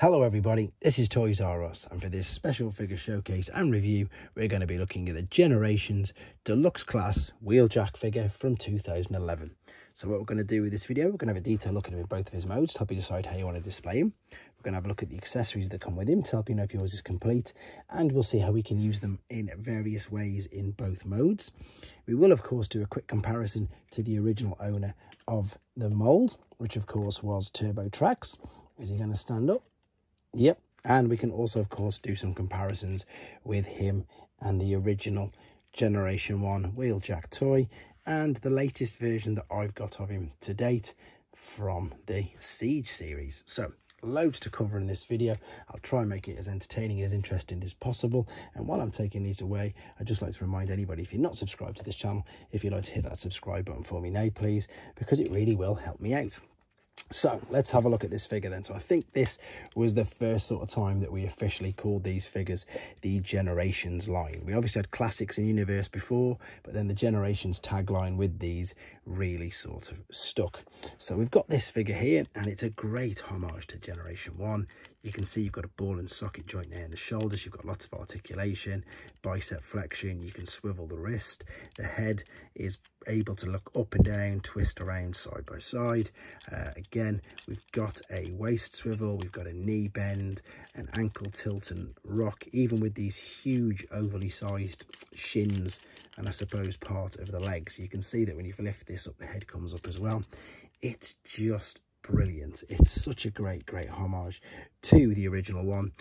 Hello everybody, this is Toys R Us, and for this special figure showcase and review we're going to be looking at the Generations Deluxe Class Wheeljack figure from 2011. So what we're going to do with this video, we're going to have a detailed look at him in both of his modes to help you decide how you want to display him. We're going to have a look at the accessories that come with him to help you know if yours is complete, and we'll see how we can use them in various ways in both modes. We will of course do a quick comparison to the original owner of the mould, which of course was Turbo Trax. Is he going to stand up? Yep, and we can also of course do some comparisons with him and the original Generation 1 Wheeljack toy and the latest version that I've got of him to date from the Siege series. So loads to cover in this video. I'll try and make it as entertaining and as interesting as possible, and while I'm taking these away, I'd just like to remind anybody, if you're not subscribed to this channel, if you'd like to hit that subscribe button for me now please, because it really will help me out. So let's have a look at this figure then. So I think this was the first sort of time that we officially called these figures the Generations line. We obviously had Classics and Universe before, but then the Generations tagline with these really sort of stuck. So we've got this figure here, and it's a great homage to Generation 1. You can see you've got a ball and socket joint there in the shoulders. You've got lots of articulation, bicep flexion. You can swivel the wrist. The head is able to look up and down, twist around side by side. Again, we've got a waist swivel. We've got a knee bend, an ankle tilt and rock, even with these huge overly sized shins and I suppose part of the legs. You can see that when you lift this up, the head comes up as well. It's just brilliant. It's such a great homage to the original one.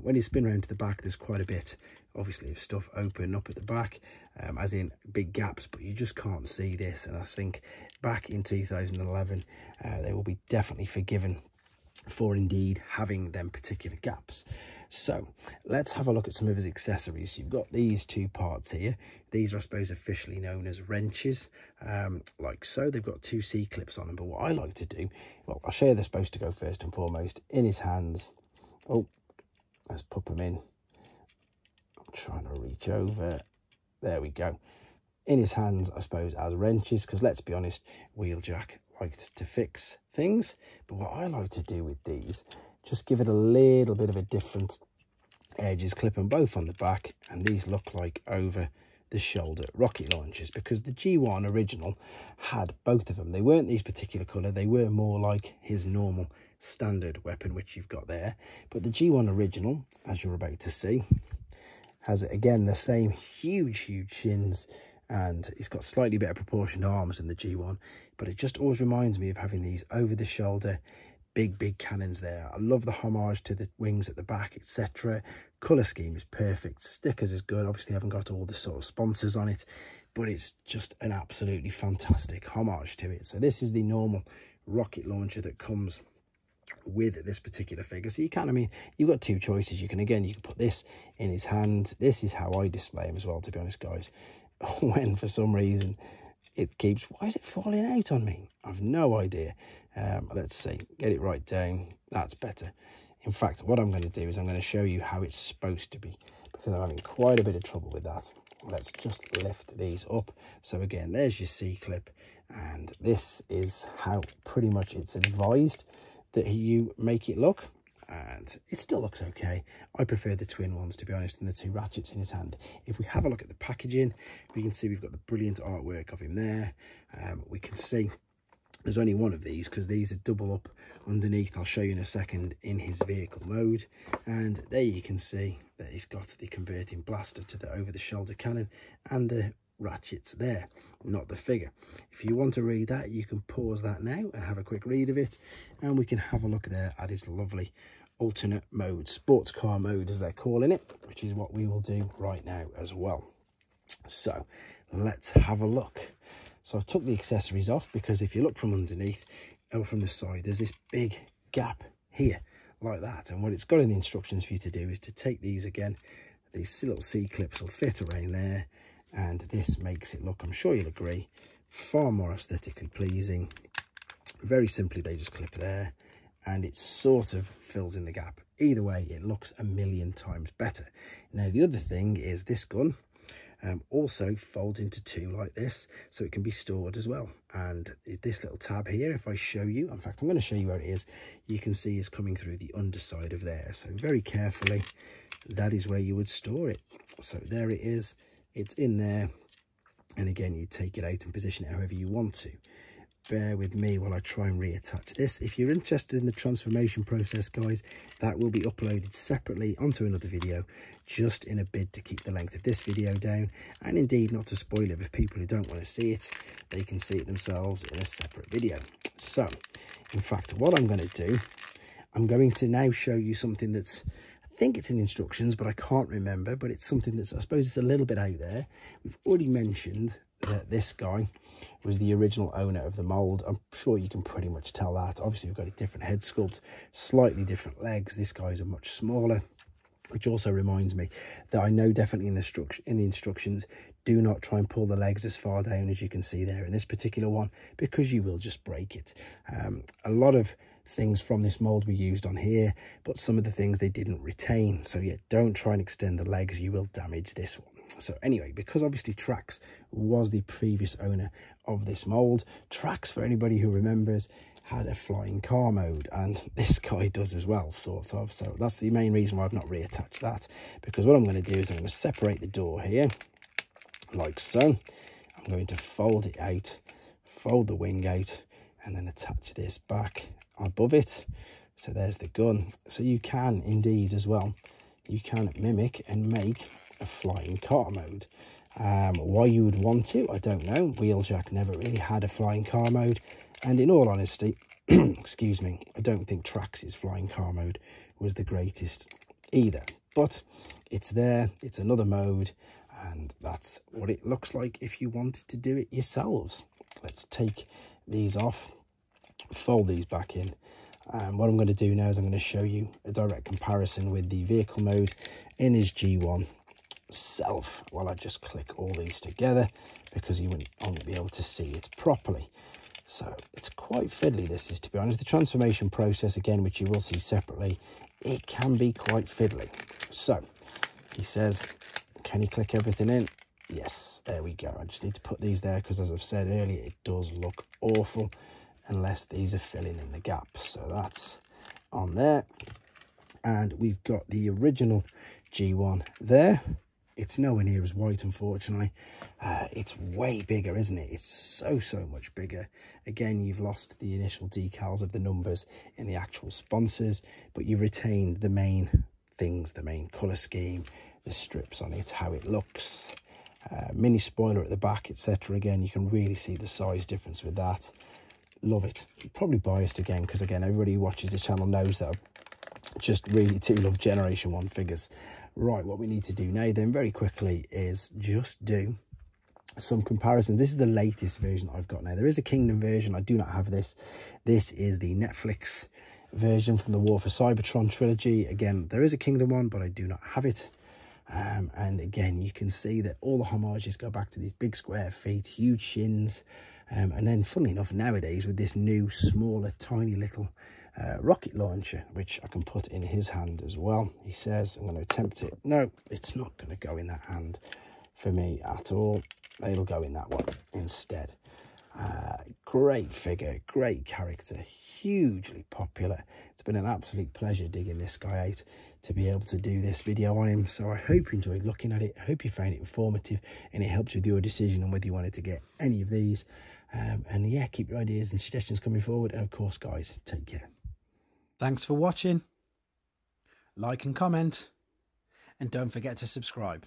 When you spin around to the back, there's quite a bit obviously of stuff open up at the back, as in big gaps, but you just can't see this, and I think back in 2011 they will be definitely forgiven for indeed having them particular gaps. So let's have a look at some of his accessories. You've got these two parts here. These are I suppose officially known as wrenches, like so. They've got two C-clips on them, but what I like to do, well, I'll show you they're supposed to go first and foremost in his hands. Oh, let's pop them in. I'm trying to reach over. There we go. In his hands, I suppose, as wrenches, because let's be honest, Wheeljack liked to fix things. But what I like to do with these, just give it a little bit of a different edges, clip them both on the back, and these look like over the shoulder rocket launchers, because the G1 original had both of them. They weren't these particular colour, they were more like his normal standard weapon, which you've got there. But the G1 original, as you're about to see, has again the same huge shins, and it's got slightly better proportioned arms than the G1, but it just always reminds me of having these over the shoulder big cannons there. I love the homage to the wings at the back, etc. Color scheme is perfect, stickers is good. Obviously haven't got all the sort of sponsors on it, but it's just an absolutely fantastic homage to it. So this is the normal rocket launcher that comes with this particular figure. So you can, I mean, you've got two choices. You can put this in his hand. This is how I display him as well, to be honest guys. When for some reason it keeps, why is it falling out on me? I've no idea. Let's see, get it right down. That's better. In fact, what I'm going to do is I'm going to show you how it's supposed to be, because I'm having quite a bit of trouble with that. Let's just lift these up. So again, there's your C-clip, and this is how pretty much it's advised that you make it look, and it still looks okay. I prefer the twin ones, to be honest, and the two ratchets in his hand. If we have a look at the packaging, we can see we've got the brilliant artwork of him there. We can see there's only one of these, because these are double up underneath. I'll show you in a second in his vehicle mode, and there you can see that he's got the converting blaster to the over the shoulder cannon and the ratchets there, not the figure. If you want to read that, you can pause that now and have a quick read of it, and we can have a look there at his lovely alternate mode, sports car mode as they're calling it, which is what we will do right now as well. So let's have a look. So I've took the accessories off, because if you look from underneath or from the side, there's this big gap here like that, and what it's got in the instructions for you to do is to take these again. These little C-clips will fit around there, and this makes it look, I'm sure you'll agree, far more aesthetically pleasing. Very simply, they just clip there, and it sort of fills in the gap. Either way, it looks a million times better. Now the other thing is this gun, Also folds into two like this, so it can be stored as well. And this little tab here, if I show you, in fact I'm going to show you where it is, you can see is coming through the underside of there. So very carefully, that is where you would store it. So there it is, it's in there. And again, you take it out and position it however you want to. Bear with me while I try and reattach this. If you're interested in the transformation process, guys, that will be uploaded separately onto another video, just in a bid to keep the length of this video down, and indeed not to spoil it. If people who don't want to see it, they can see it themselves in a separate video. So in fact, what I'm going to do, I'm going to now show you something that's, I think it's in instructions, but I can't remember, but it's something that's, I suppose it's a little bit out there. We've already mentioned that this guy was the original owner of the mould. I'm sure you can pretty much tell that. Obviously we've got a different head sculpt, slightly different legs. This guy's a much smaller, which also reminds me that I know definitely in the instructions, do not try and pull the legs as far down as you can see there in this particular one, because you will just break it. A lot of things from this mould were used on here, but some of the things they didn't retain. So yeah, don't try and extend the legs, you will damage this one. So anyway, because obviously Trax was the previous owner of this mould, Trax, for anybody who remembers, had a flying car mode, and this guy does as well, sort of. So that's the main reason why I've not reattached that, because what I'm going to do is I'm going to separate the door here like so. I'm going to fold it out, fold the wing out, and then attach this back above it. So there's the gun. So you can indeed as well, you can mimic and make a flying car mode. Why you would want to, I don't know. Wheeljack never really had a flying car mode, and in all honesty, excuse me, I don't think Trax's flying car mode was the greatest either, but it's there, it's another mode, and that's what it looks like if you wanted to do it yourselves. Let's take these off, fold these back in, and what I'm going to do now is I'm going to show you a direct comparison with the vehicle mode in his G1 self while I just click all these together, because you won't be able to see it properly. So it's quite fiddly, this is, to be honest. The transformation process, again, which you will see separately, it can be quite fiddly. So he says, can you click everything in? Yes, there we go. I just need to put these there because, as I've said earlier, it does look awful unless these are filling in the gaps. So that's on there, and we've got the original G1 there. It's nowhere near as white, unfortunately. It's way bigger, isn't it? It's so much bigger. Again, you've lost the initial decals of the numbers in the actual sponsors, but you've retained the main things, the main colour scheme, the strips on it, how it looks, mini spoiler at the back, etc. Again, you can really see the size difference with that. Love it. Probably biased again, because again, everybody who watches the channel knows that I just really do love Generation 1 figures. Right, what we need to do now then very quickly is just do some comparisons. This is the latest version I've got now. There is a Kingdom version. I do not have this. This is the Netflix version from the War for Cybertron trilogy. Again, there is a Kingdom one, but I do not have it. And again, you can see that all the homages go back to these big square feet, huge shins. And then, funnily enough, nowadays with this new, smaller, tiny little rocket launcher, which I can put in his hand as well. He says, I'm going to attempt it. No, it's not going to go in that hand for me at all. It'll go in that one instead. Great figure, great character, hugely popular. It's been an absolute pleasure digging this guy out to be able to do this video on him. So I hope you enjoyed looking at it. I hope you found it informative and it helped with your decision on whether you wanted to get any of these. And yeah, keep your ideas and suggestions coming forward. And of course, guys, take care. Thanks for watching. Like and comment. And don't forget to subscribe.